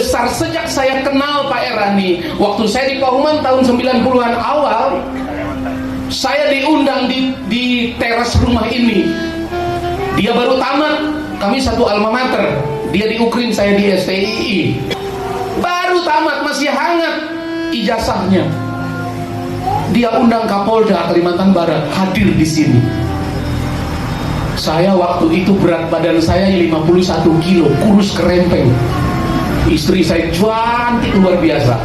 besar sejak saya kenal Pak Erani. Waktu saya di Pahuman tahun 90-an awal, saya diundang di teras rumah ini. Dia baru tamat, kami satu alma mater. Dia di Ukrin, saya di STII. Baru tamat, masih hangat ijazahnya. Dia undang Kapolda Kalimantan Barat hadir di sini. Saya waktu itu berat badan saya 51 kilo, kurus kerempeng. Istri saya cantik luar biasa.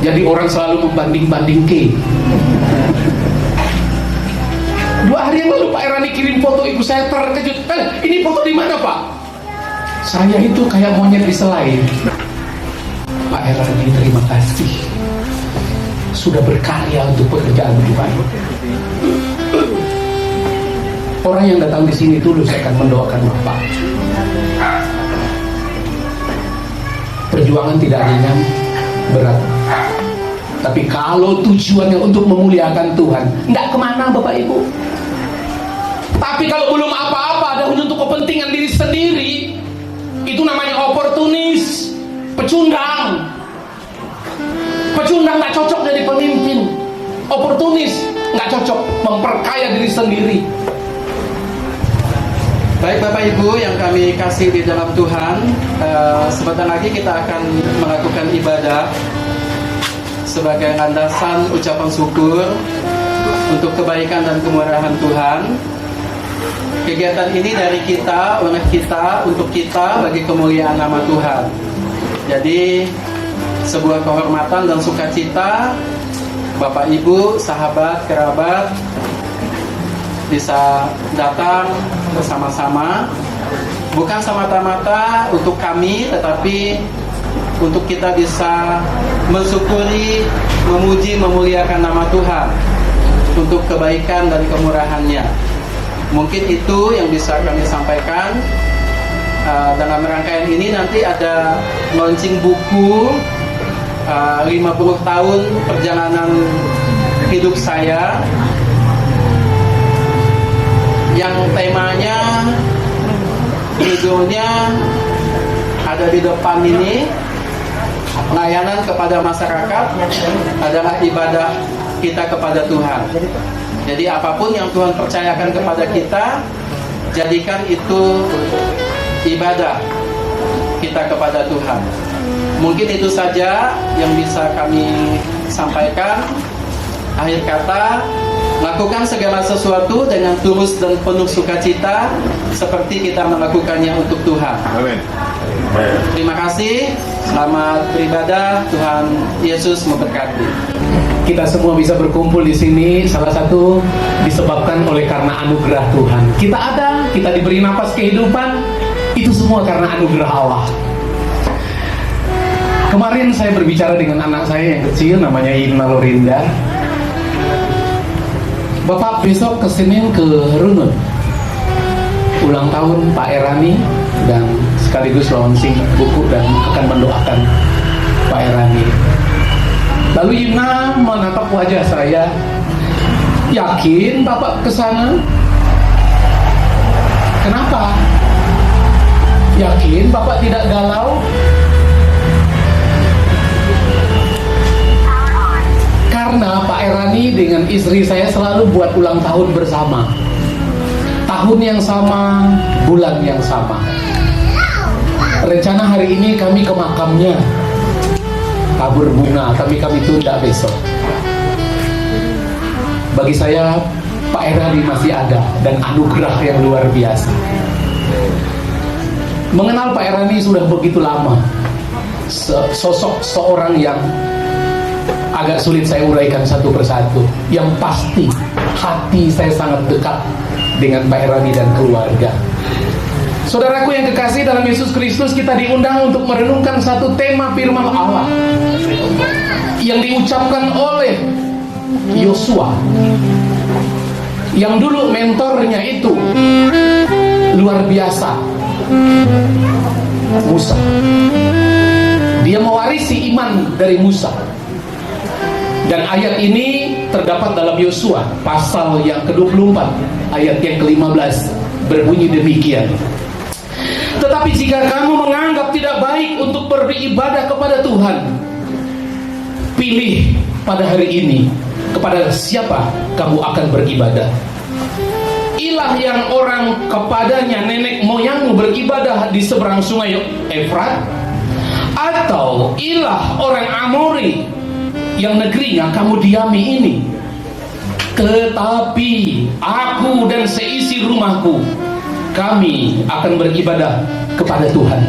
Jadi orang selalu membanding-banding ke. 2 hari yang lalu Pak Erani kirim foto ibu saya, terkejut. Ini foto di mana Pak? Saya itu kayak monyet di selai. Pak Erani, terima kasih sudah berkarya untuk pekerjaan Tuhan. Orang yang datang di sini tulus akan mendoakan Bapak. Perjuangan tidak ringan, berat. Tapi kalau tujuannya untuk memuliakan Tuhan, tidak kemana Bapak Ibu. Tapi kalau belum apa-apa, ada untuk kepentingan diri sendiri, itu namanya oportunis, pecundang. Pecundang nggak cocok jadi pemimpin. Oportunis nggak cocok, memperkaya diri sendiri. Baik Bapak Ibu yang kami kasih di dalam Tuhan, sebentar lagi kita akan melakukan ibadah sebagai landasan ucapan syukur untuk kebaikan dan kemurahan Tuhan. Kegiatan ini dari kita, oleh kita, untuk kita, bagi kemuliaan nama Tuhan. Jadi sebuah kehormatan dan sukacita Bapak Ibu, sahabat, kerabat bisa datang bersama-sama, bukan semata-mata untuk kami, tetapi untuk kita bisa mensyukuri, memuji, memuliakan nama Tuhan untuk kebaikan dan kemurahannya. Mungkin itu yang bisa kami sampaikan. Dalam rangkaian ini nanti ada launching buku 50 tahun perjalanan hidup saya, yang temanya, judulnya ada di depan ini. Pelayanan kepada masyarakat adalah ibadah kita kepada Tuhan. Jadi apapun yang Tuhan percayakan kepada kita, jadikan itu ibadah kita kepada Tuhan. Mungkin itu saja yang bisa kami sampaikan. Akhir kata, lakukan segala sesuatu dengan tulus dan penuh sukacita seperti kita melakukannya untuk Tuhan. Amin. Terima kasih. Selamat beribadah. Tuhan Yesus memberkati. Kita semua bisa berkumpul di sini, salah satu disebabkan oleh karena anugerah Tuhan. Kita ada, kita diberi napas kehidupan, itu semua karena anugerah Allah. Kemarin saya berbicara dengan anak saya yang kecil, namanya Ina Lorinda. Bapak besok kesini ke Runut, ulang tahun Pak Erani, dan sekaligus launching buku dan akan mendoakan Pak Erani. Lalu Ina menatap wajah saya, yakin Bapak kesana? Kenapa? Yakin Bapak tidak galau? Karena Pak Erani dengan istri saya selalu buat ulang tahun bersama. Tahun yang sama, bulan yang sama. Rencana hari ini kami ke makamnya, tabur bunga, tapi kami tunda besok. Bagi saya, Pak Erani masih ada, dan anugerah yang luar biasa. Mengenal Pak Erani sudah begitu lama. Sosok seorang yang agak sulit saya uraikan satu persatu. Yang pasti hati saya sangat dekat dengan Pak Erani dan keluarga. Saudaraku yang kekasih dalam Yesus Kristus, kita diundang untuk merenungkan satu tema firman Allah yang diucapkan oleh Yosua, yang dulu mentornya itu luar biasa, Musa. Dia mewarisi iman dari Musa. Dan ayat ini terdapat dalam Yosua pasal yang ke-24 ayat yang ke-15, berbunyi demikian. Tetapi Tetapi jika kamu menganggap tidak baik untuk beribadah kepada Tuhan, pilih pada hari ini kepada siapa kamu akan beribadah. Ilah yang orang kepadanya nenek moyangmu beribadah di seberang sungai Efrat, atau ilah orang Amori yang negerinya kamu diami ini. Tetapi aku dan seisi rumahku, kami akan beribadah kepada Tuhan.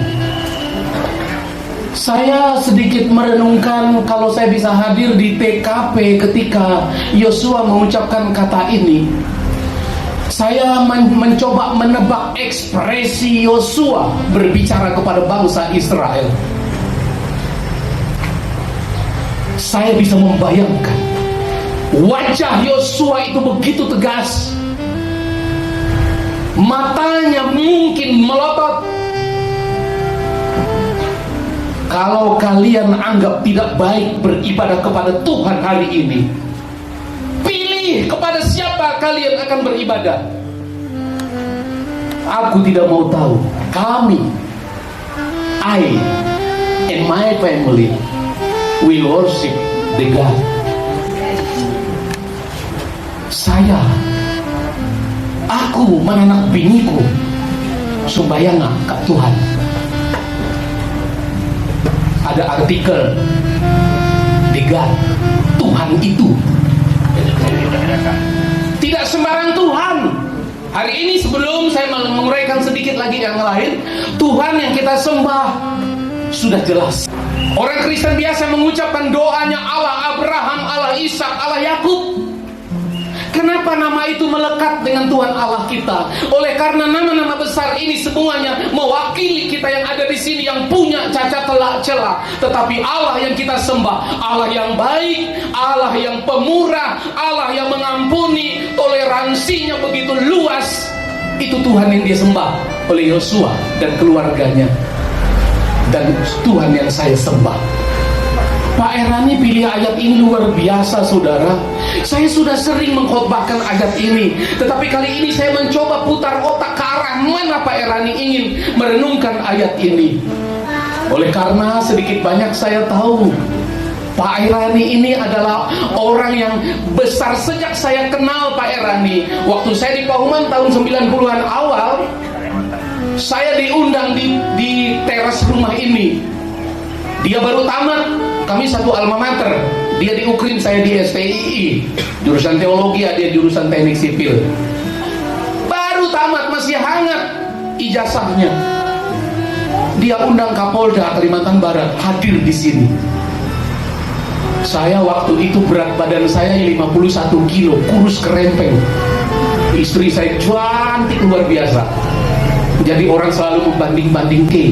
Saya sedikit merenungkan kalau saya bisa hadir di TKP ketika Yosua mengucapkan kata ini. Saya mencoba menebak ekspresi Yosua berbicara kepada bangsa Israel. Saya bisa membayangkan wajah Yosua itu begitu tegas, matanya mungkin melotot. Kalau kalian anggap tidak baik beribadah kepada Tuhan hari ini, pilih kepada siapa kalian akan beribadah. Aku tidak mau tahu. I and my family will worship the God. Aku menanak biniku sembahyang ke Tuhan. Ada artikel the God, Tuhan itu tidak sembarang Tuhan. Hari ini sebelum saya menguraikan sedikit lagi yang lain, Tuhan yang kita sembah sudah jelas. Orang Kristen biasa mengucapkan doanya Allah Abraham, Allah Ishak, Allah Yakub. Kenapa nama itu melekat dengan Tuhan Allah kita? Oleh karena nama-nama besar ini semuanya mewakili kita yang ada di sini yang punya cacat celah. Tetapi Allah yang kita sembah, Allah yang baik, Allah yang pemurah, Allah yang mengampuni, toleransinya begitu luas. Itu Tuhan yang dia sembah oleh Yosua dan keluarganya. Dan Tuhan yang saya sembah. Pak Erani pilih ayat ini luar biasa, saudara. Saya sudah sering mengkhotbahkan ayat ini, tetapi kali ini saya mencoba putar otak ke arah mana Pak Erani ingin merenungkan ayat ini. Oleh karena sedikit banyak saya tahu Pak Erani ini adalah orang yang besar sejak saya kenal Pak Erani. Waktu saya di Pahuman tahun 90-an awal, saya diundang di teras rumah ini. Dia baru tamat, kami satu alma mater. Dia di UKRIN, saya di STII, jurusan teologi, dia jurusan teknik sipil. Baru tamat, masih hangat ijazahnya. Dia undang Kapolda Kalimantan Barat hadir di sini. Saya waktu itu berat badan saya 51 kilo, kurus kerempeng. Istri saya cantik luar biasa. Jadi orang selalu membanding-banding ke.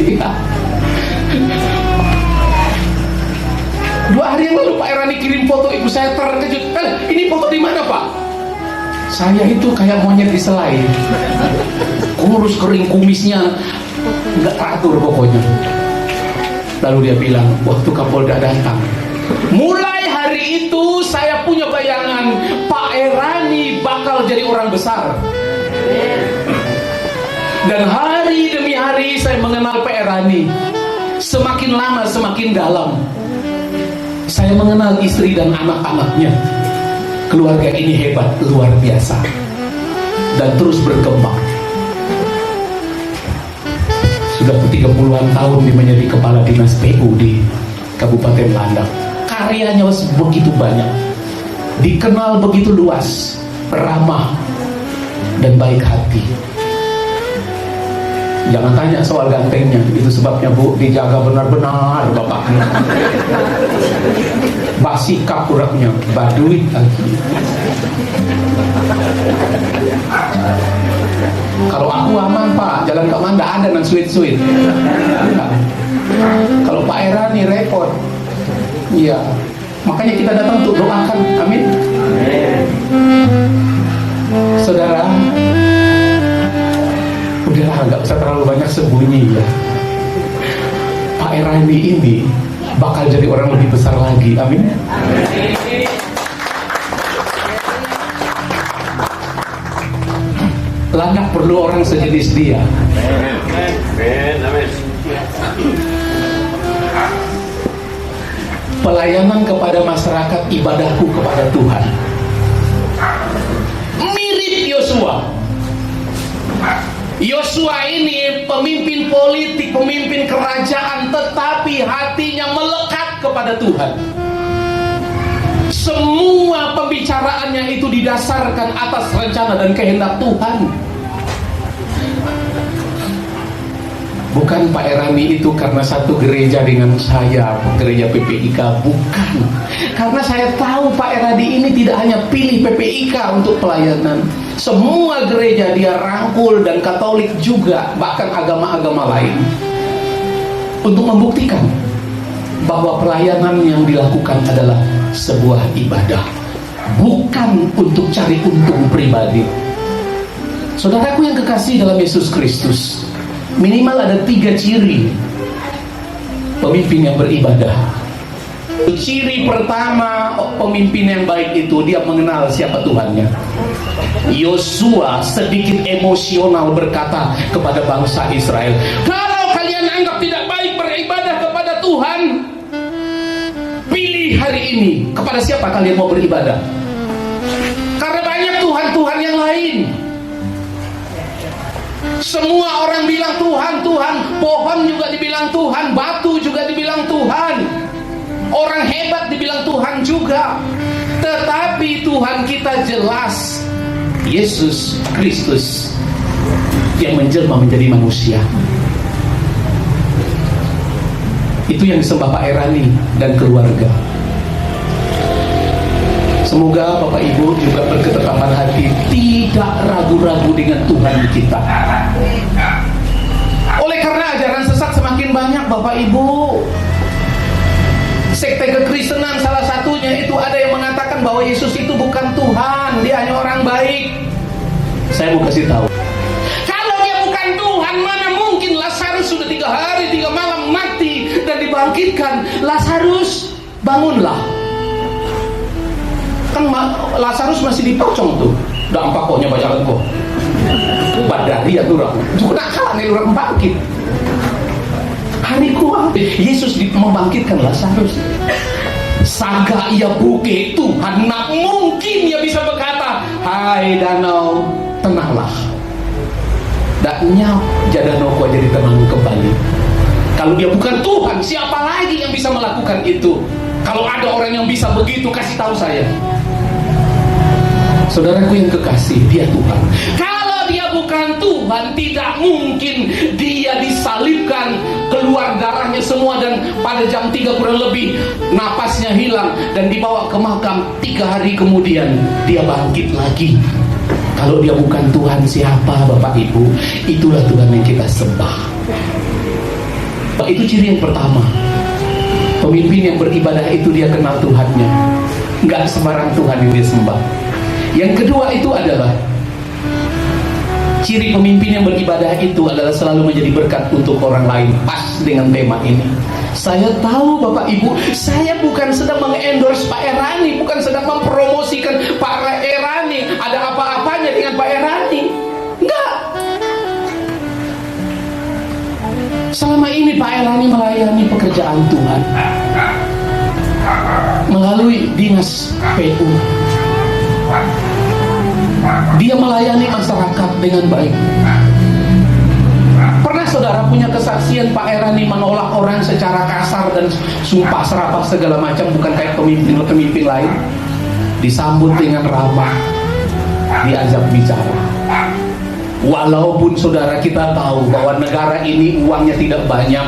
Ya. 2 hari yang lalu Pak Erani kirim foto, ibu saya terkejut. Ini foto di mana Pak? Saya itu kayak monyet di selai, kurus kering, kumisnya nggak teratur pokoknya. Lalu dia bilang, waktu Kapolda datang, mulai hari itu saya punya bayangan Pak Erani bakal jadi orang besar. Dan hari demi hari saya mengenal Pak Erani. Semakin lama semakin dalam. Saya mengenal istri dan anak-anaknya. Keluarga ini hebat, luar biasa. Dan terus berkembang. Sudah 30-an tahun dia menjadi kepala dinas PU di Kabupaten Landak. Karyanya begitu banyak. Dikenal begitu luas, ramah, dan baik hati. Jangan tanya soal gantengnya, itu sebabnya Bu, dijaga benar-benar bapaknya. Basikap uraknya, baduit lagi. Kalau aku aman Pak, jalan ke mana ada dan sweet-sweet. Kalau Pak Erani repot. Iya, makanya kita datang untuk doakan, amin. Saudara, udahlah, nggak usah terlalu banyak sembunyi ya. Pak Erani ini bakal jadi orang lebih besar lagi, amin. lah nggak perlu orang sejenis dia. Pelayanan kepada masyarakat, ibadahku kepada Tuhan. Mirip Yosua. Yosua ini pemimpin politik, pemimpin kerajaan, tetapi hatinya melekat kepada Tuhan. Semua pembicaraannya itu didasarkan atas rencana dan kehendak Tuhan. Bukan Pak Erani itu karena satu gereja dengan saya, gereja PPIK, bukan. Karena saya tahu Pak Erani ini tidak hanya pilih PPIK untuk pelayanan. Semua gereja dia rangkul, dan Katolik juga, bahkan agama-agama lain, untuk membuktikan bahwa pelayanan yang dilakukan adalah sebuah ibadah, bukan untuk cari untung pribadi. Saudaraku yang kekasih dalam Yesus Kristus, minimal ada 3 ciri pemimpin yang beribadah. Ciri pertama pemimpin yang baik itu dia mengenal siapa Tuhannya. Yosua sedikit emosional berkata kepada bangsa Israel, kalau kalian anggap tidak baik beribadah kepada Tuhan, pilih hari ini kepada siapa kalian mau beribadah. Karena banyak Tuhan-Tuhan yang lain. Semua orang bilang Tuhan, Tuhan. Pohon juga dibilang Tuhan, batu juga dibilang Tuhan, orang hebat dibilang Tuhan juga. Tetapi Tuhan kita jelas, Yesus Kristus yang menjelma menjadi manusia. Itu yang disembah Pak Erani dan keluarga. Semoga Bapak Ibu juga berketetapan hati, tidak ragu-ragu dengan Tuhan kita. Oleh karena ajaran sesat semakin banyak Bapak Ibu, sekte kekristenan salah satunya itu ada yang mengatakan bahwa Yesus itu bukan Tuhan, dia hanya orang baik. Saya mau kasih tahu, kalau dia bukan Tuhan, mana mungkin Lazarus sudah 3 hari 3 malam mati dan dibangkitkan. Lazarus, bangunlah. Kan Lazarus masih dipocong tuh, dampak koknya banyak kok. Badari ya turang, cukup nakal nih orang bangkit. Hari kuat Yesus membangkitkan Lazarus. Saga ia buke Tuhan, nak mungkin ia bisa berkata, hai danau, tenanglah. Dan nyap jadanau kau jadi tenang kembali. Kalau dia bukan Tuhan, siapa lagi yang bisa melakukan itu? Kalau ada orang yang bisa begitu, kasih tahu saya. Saudaraku yang kekasih, dia Tuhan. Kalau dia bukan Tuhan, tidak mungkin dia disalibkan, keluar darahnya semua, dan pada jam 3 kurang lebih napasnya hilang dan dibawa ke makam. 3 hari kemudian dia bangkit lagi. Kalau dia bukan Tuhan, siapa Bapak Ibu? Itulah Tuhan yang kita sembah. Itu ciri yang pertama. Pemimpin yang beribadah itu dia kenal Tuhannya, nggak sembarang Tuhan yang dia sembah. Yang kedua itu adalah ciri pemimpin yang beribadah itu adalah selalu menjadi berkat untuk orang lain. Pas dengan tema ini. Saya tahu Bapak Ibu, saya bukan sedang mengendorse Pak Erani, bukan sedang mempromosikan Pak Erani, ada apa-apanya dengan Pak Erani. Enggak. Selama ini Pak Erani melayani pekerjaan Tuhan melalui dinas PU. Dia melayani masyarakat dengan baik. Pernah saudara punya kesaksian Pak Erani menolak orang secara kasar dan sumpah serapah segala macam, bukan kayak pemimpin-pemimpin lain? Disambut dengan ramah, diajak bicara. Walaupun saudara kita tahu bahwa negara ini uangnya tidak banyak,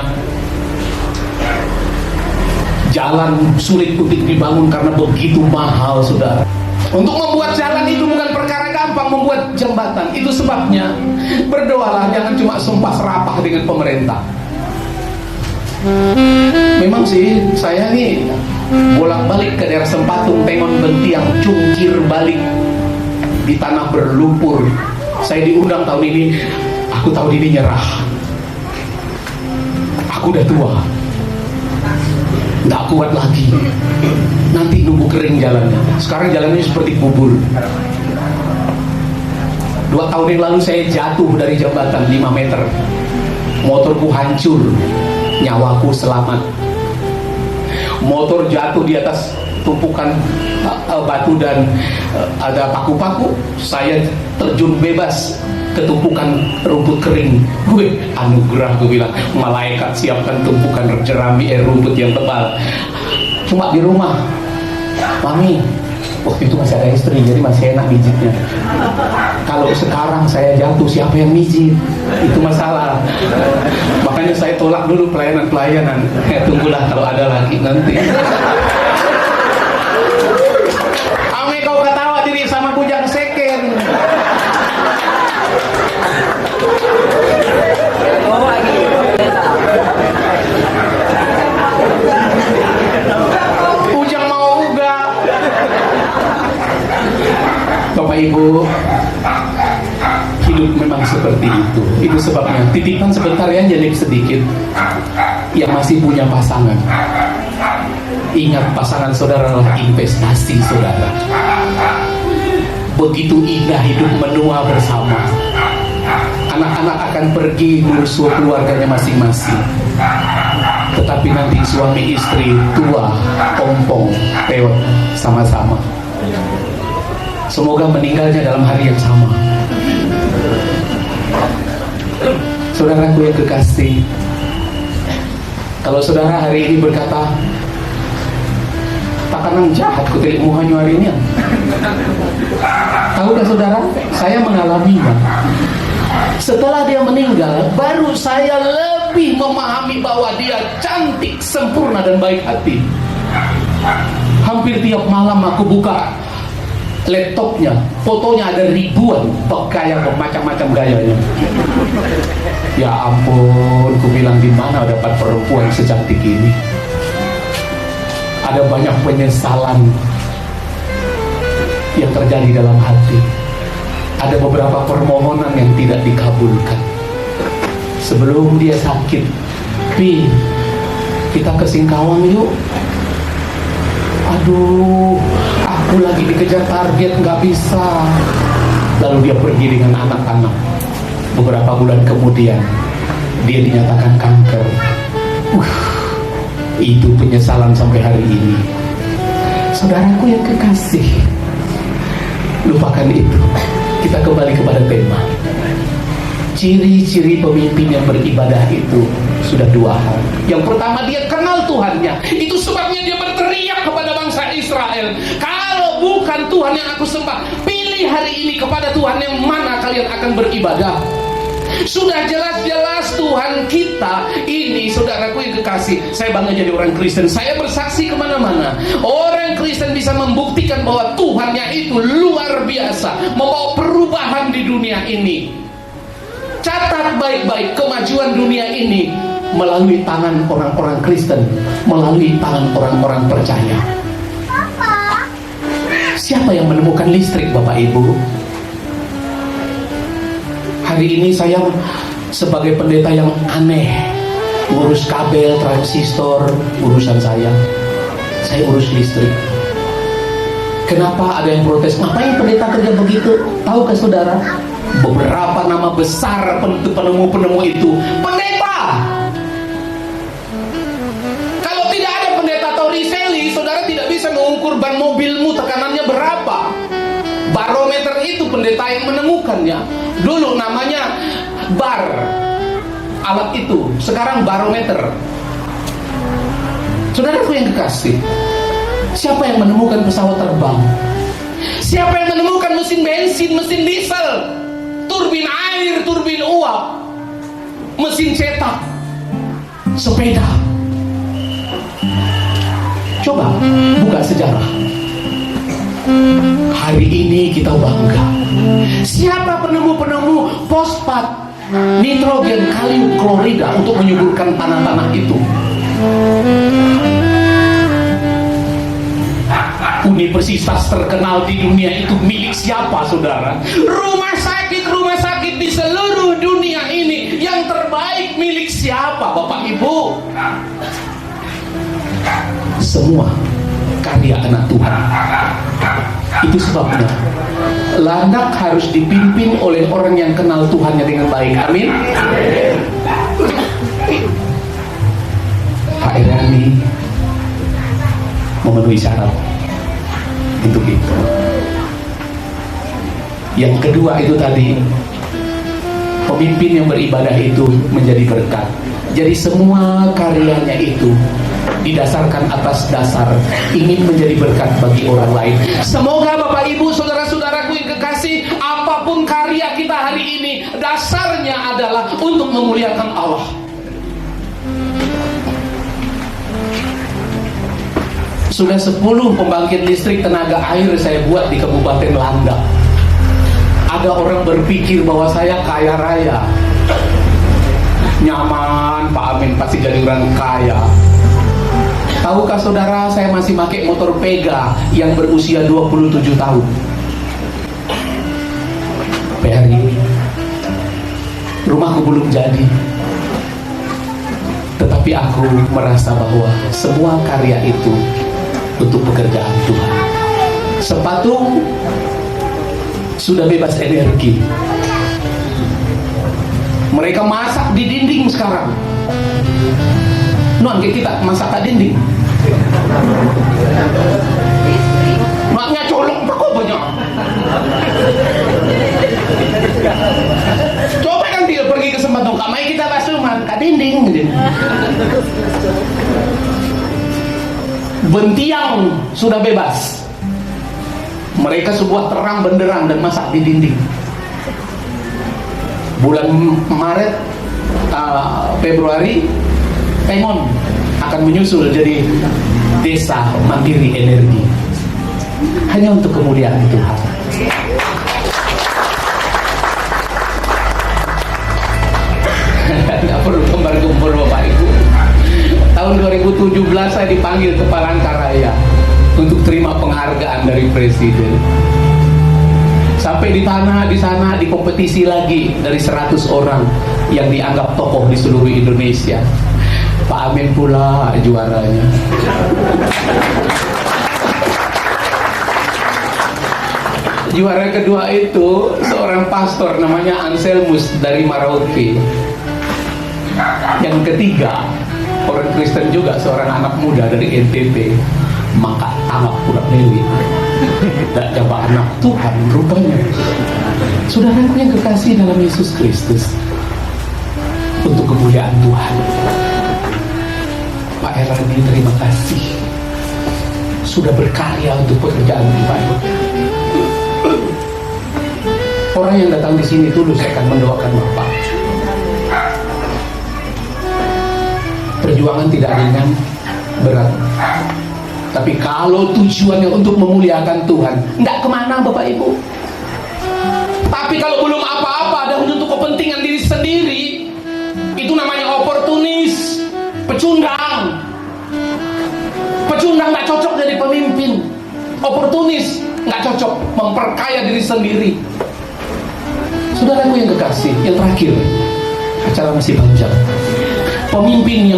jalan sulit untuk dibangun karena begitu mahal saudara. Untuk membuat jalan itu bukan perkara gampang, membuat jembatan. Itu sebabnya berdoalah, jangan cuma sumpah serapah dengan pemerintah. Memang sih saya nih bolak-balik ke daerah Sempatung, Tengon Bentiang, cungkir balik di tanah berlumpur. Saya diundang tahun ini, aku tahun ini nyerah. Aku udah tua, nggak kuat lagi. Nanti nunggu kering jalannya. Sekarang jalannya seperti bubur. 2 tahun yang lalu saya jatuh dari jembatan 5 meter. Motorku hancur, nyawaku selamat. Motor jatuh di atas tumpukan batu dan ada paku-paku. Saya terjun bebas ke tumpukan rumput kering. Wih, anugerah, gue bilang. Malaikat siapkan tumpukan jerami rumput yang tebal. Cuma di rumah, Mami, waktu itu masih ada istri, jadi masih enak mijitnya. Kalau sekarang saya jatuh, siapa yang mijit? Itu masalah. Makanya saya tolak dulu pelayanan. Tunggulah kalau ada lagi nanti. Ame kau ketawa diri sama bujang seken. Ujang mau uga. Bapak Ibu, hidup memang seperti itu. Itu sebabnya titipan sebentar ya, jadi sedikit. Yang masih punya pasangan, ingat pasangan saudara adalah investasi saudara. Begitu indah hidup menua bersama. Anak-anak akan pergi ngurus keluarganya masing-masing. Tetapi nanti suami istri tua, ompong, peot sama-sama. Semoga meninggalnya dalam hari yang sama. Saudaraku yang kekasih, kalau saudara hari ini berkata, "Takanang jahat ku telik muhanyu hari ini." Tahukah saudara, saya mengalaminya. Setelah dia meninggal, baru saya lebih memahami bahwa dia cantik, sempurna, dan baik hati. Hampir tiap malam aku buka laptopnya, fotonya ada ribuan, gaya macam-macam gayanya. Ya ampun, ku bilang di mana dapat perempuan secantik ini. Ada banyak penyesalan yang terjadi dalam hati. Ada beberapa permohonan yang tidak dikabulkan. Sebelum dia sakit, Pi, kita ke Singkawang yuk. Aduh, aku lagi dikejar target, nggak bisa. Lalu dia pergi dengan anak-anak. Beberapa bulan kemudian dia dinyatakan kanker. Itu penyesalan sampai hari ini. Saudaraku yang kekasih, lupakan itu. Kita kembali kepada tema. Ciri-ciri pemimpin yang beribadah itu sudah 2 hal. Yang pertama, dia kenal Tuhannya. Itu sebabnya dia berteriak kepada bangsa Israel, "Kalau bukan Tuhan yang aku sembah, pilih hari ini kepada Tuhan yang mana kalian akan beribadah." Sudah jelas-jelas Tuhan kita ini, saudaraku yang kekasih. Saya bangga jadi orang Kristen. Saya bersaksi kemana-mana. Orang Kristen bisa membuktikan bahwa Tuhannya itu luar biasa, membawa perubahan di dunia ini. Catat baik-baik, kemajuan dunia ini melalui tangan orang-orang Kristen, melalui tangan orang-orang percaya. Siapa yang menemukan listrik, Bapak Ibu? Hari ini saya sebagai pendeta yang aneh, ngurus kabel, transistor, urusan saya urus listrik. Kenapa ada yang protes? Ngapain pendeta kerja begitu? Tahukah saudara, beberapa nama besar penemu-penemu itu pendeta. Kalau tidak ada pendeta Torricelli, saudara tidak bisa mengukur ban mobilmu tekanannya berapa. Barometer itu pendeta yang menemukannya. Dulu namanya bar, alat itu. Sekarang barometer. Saudaraku yang kekasih, siapa yang menemukan pesawat terbang? Siapa yang menemukan mesin bensin, mesin diesel, turbin air, turbin uap, mesin cetak, sepeda? Coba buka sejarah. Hari ini kita bangga. Siapa penemu-penemu fosfat, nitrogen, kalium klorida untuk menyuburkan tanah-tanah itu? Universitas terkenal di dunia itu milik siapa, saudara? Rumah sakit di seluruh dunia ini yang terbaik milik siapa, Bapak Ibu? Semua karya anak Tuhan. Itu sebabnya Landak harus dipimpin oleh orang yang kenal Tuhannya dengan baik. Amin. Pak Irani memenuhi syarat untuk itu. Yang kedua itu tadi, pemimpin yang beribadah itu menjadi berkat. Jadi semua karyanya itu didasarkan atas dasar ingin menjadi berkat bagi orang lain. Semoga Bapak Ibu saudara-saudaraku yang kekasih, apapun karya kita hari ini, dasarnya adalah untuk memuliakan Allah. Sudah 10 pembangkit listrik tenaga air saya buat di Kabupaten Landak. Ada orang berpikir bahwa saya kaya raya, nyaman, Pak Amin pasti jadi orang kaya. Tahukah saudara, saya masih pakai motor Pega yang berusia 27 tahun. Sampai hari ini rumahku belum jadi, tetapi aku merasa bahwa semua karya itu untuk pekerjaan Tuhan. Sepatu sudah bebas energi. Mereka masak di dinding sekarang. Nuan kita masak di dinding. Maknya colok berko banyak. Coba kan dia pergi ke Sembadong, kamai kita basuh man ke dinding. Bentiang sudah bebas. Mereka sebuah terang benderang dan masak di dinding. Bulan Maret, Februari, Pengon akan menyusul jadi desa mandiri energi, hanya untuk kemuliaan Tuhan. Tidak perlu gembar-gembor Bapak Ibu. Tahun 2017 saya dipanggil ke Palangkaraya untuk terima penghargaan dari Presiden. Sampai di sana dikompetisi lagi dari 100 orang yang dianggap tokoh di seluruh Indonesia. Pak Amin pula juaranya. Juara kedua itu seorang pastor namanya Anselmus dari Merauke. Yang ketiga orang Kristen juga, seorang anak muda dari NTT, maka anak pula Lewi. Tak jawab anak Tuhan rupanya. Saudaraku yang kekasih dalam Yesus Kristus, untuk kemuliaan Tuhan, Pak Erlani terima kasih sudah berkarya untuk pekerjaan Tuhan. Orang yang datang di sini tulus akan mendoakan Bapak. Perjuangan tidak ringan, berat. Tapi kalau tujuannya untuk memuliakan Tuhan, enggak kemana Bapak Ibu. Tapi kalau belum apa-apa dan untuk kepentingan diri sendiri, itu namanya oportunis, pecundang. Pecundang nggak cocok jadi pemimpin. Oportunis nggak cocok, memperkaya diri sendiri. Saudaraku yang kekasih, yang terakhir, acara masih panjang. Pemimpin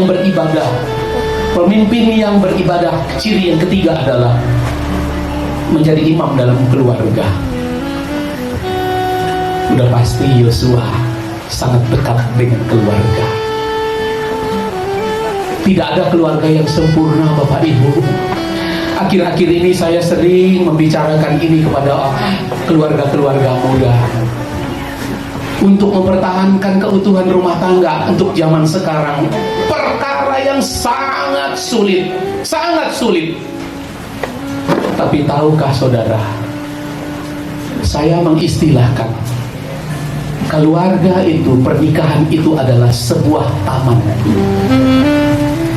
yang beribadah, ciri yang ketiga adalah menjadi imam dalam keluarga. Udah pasti Yosua sangat dekat dengan keluarga. Tidak ada keluarga yang sempurna Bapak Ibu. Akhir-akhir ini saya sering membicarakan ini kepada keluarga-keluarga muda, untuk mempertahankan keutuhan rumah tangga untuk zaman sekarang, perkara yang sangat sulit, sangat sulit. Tapi tahukah saudara, saya mengistilahkan keluarga itu, pernikahan itu adalah sebuah taman.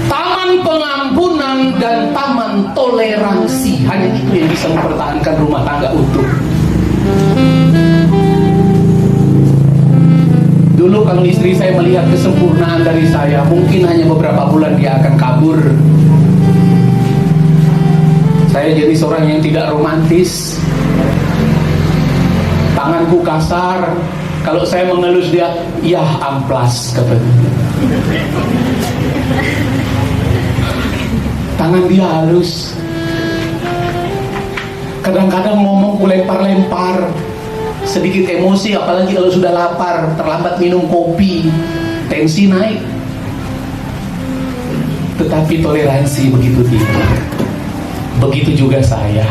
Taman pengampunan dan taman toleransi. Hanya itu yang bisa mempertahankan rumah tangga utuh. Dulu kalau istri saya melihat kesempurnaan dari saya, mungkin hanya beberapa bulan dia akan kabur. Saya jadi seorang yang tidak romantis. Tanganku kasar. Kalau saya mengelus dia, ya amplas katanya. Tangan dia halus. Kadang-kadang ngomong lempar-lempar, sedikit emosi, apalagi kalau sudah lapar, terlambat minum kopi, tensi naik. Tetapi toleransi begitu tinggi. Begitu juga saya.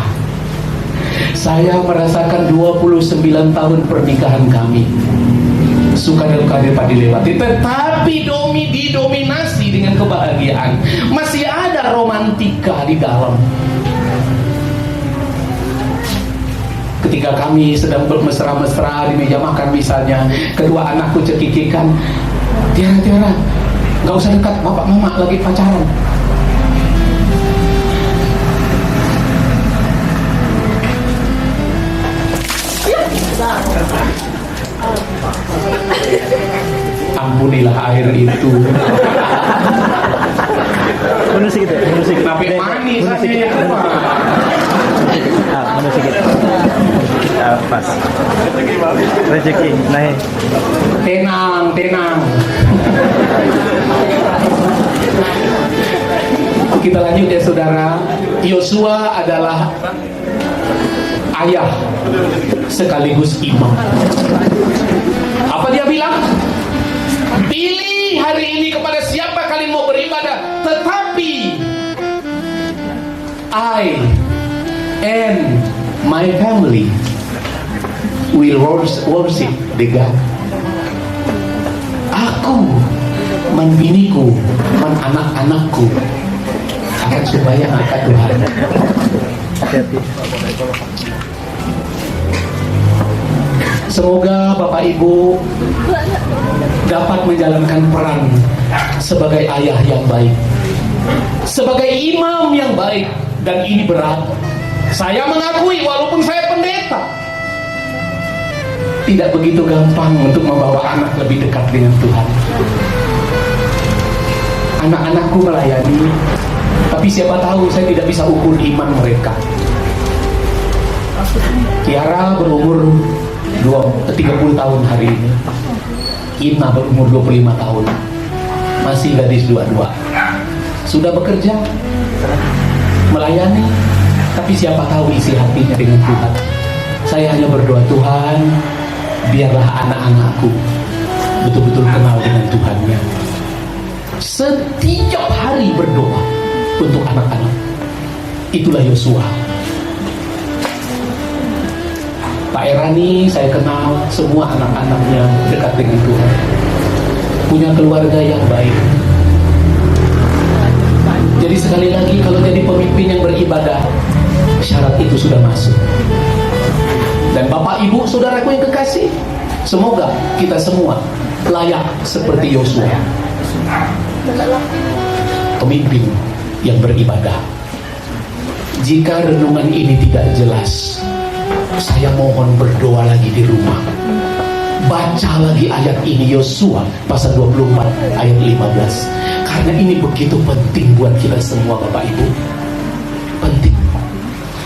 Saya merasakan 29 tahun pernikahan kami. Suka duka dapat dilewati, tetapi didominasi dengan kebahagiaan. Masih ada romantika di dalam. Ketika kami sedang bermesra-mesra di meja makan misalnya, kedua anakku cekikikan, Tiara, gak usah dekat, bapak mama lagi pacaran. Ampunilah air itu. Mundur sedikit ya, mundur sedikit. Tapi manis Mundur aja sedikit. ya, Pak. Mundur sedikit. Pas. Rezeki naik. Tenang. Kita lanjut ya saudara. Yosua adalah ayah sekaligus imam. Apa dia bilang? Pilih hari ini kepada siapa kalian mau beribadah, tetapi I and my family will worship the God. Aku, biniku, anak-anakku akan supaya angkat Tuhan. Hati-hati. Semoga Bapak Ibu dapat menjalankan peran sebagai ayah yang baik, sebagai imam yang baik, dan ini berat. Saya mengakui walaupun saya pendeta, tidak begitu gampang untuk membawa anak lebih dekat dengan Tuhan. Anak-anakku melayani, tapi siapa tahu saya tidak bisa ukur iman mereka. Tiara berumur 30 tahun hari ini. Ina berumur 25 tahun. Masih gadis dua-dua. Sudah bekerja, melayani, tapi siapa tahu isi hatinya dengan Tuhan. Saya hanya berdoa, Tuhan, biarlah anak-anakku betul-betul kenal dengan Tuhannya. Setiap hari berdoa untuk anak-anak. Itulah Yosua. Pak Erani saya kenal, semua anak-anaknya dekat dengan Tuhan, punya keluarga yang baik. Jadi sekali lagi, kalau jadi pemimpin yang beribadah, syarat itu sudah masuk. Dan Bapak Ibu saudaraku yang kekasih, semoga kita semua layak seperti Yosua, pemimpin yang beribadah. Jika renungan ini tidak jelas, saya mohon berdoa lagi di rumah. Baca lagi ayat ini, Yosua pasal 24 ayat 15. Karena ini begitu penting buat kita semua Bapak Ibu. Penting.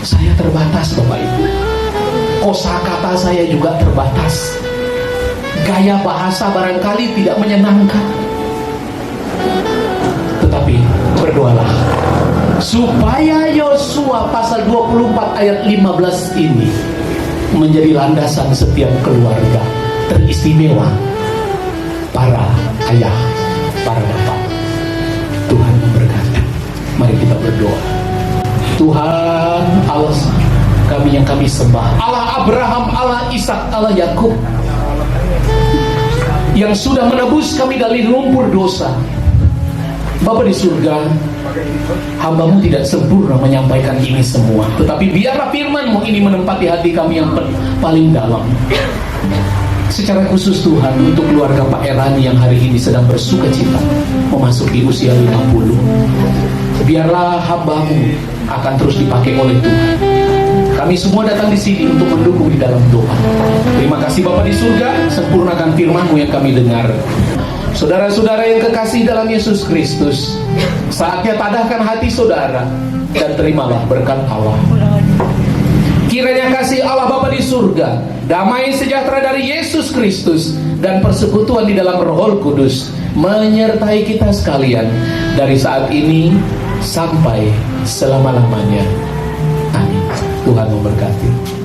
Saya terbatas Bapak Ibu. Kosakata saya juga terbatas. Gaya bahasa barangkali tidak menyenangkan. Tetapi berdoalah supaya Yosua pasal 24 ayat 15 ini menjadi landasan setiap keluarga, teristimewa para ayah, para bapak. Tuhan memberkati. Mari kita berdoa. Tuhan Allah kami yang kami sembah, Allah Abraham, Allah Ishak, Allah Yakub, yang sudah menebus kami dari lumpur dosa. Bapa di surga, hamba-Mu tidak sempurna menyampaikan ini semua, tetapi biarlah firman-Mu ini menempati hati kami yang paling dalam. Secara khusus Tuhan, untuk keluarga Pak Erani yang hari ini sedang bersuka cita memasuki usia 50, biarlah hamba-Mu akan terus dipakai oleh Tuhan. Kami semua datang di sini untuk mendukung di dalam doa. Terima kasih Bapa di surga, sempurnakan firman-Mu yang kami dengar. Saudara-saudara yang kekasih dalam Yesus Kristus, saatnya tadahkan hati saudara dan terimalah berkat Allah. Kiranya kasih Allah Bapa di surga, damai sejahtera dari Yesus Kristus, dan persekutuan di dalam Roh Kudus menyertai kita sekalian dari saat ini sampai selama-lamanya. Amin. Tuhan memberkati.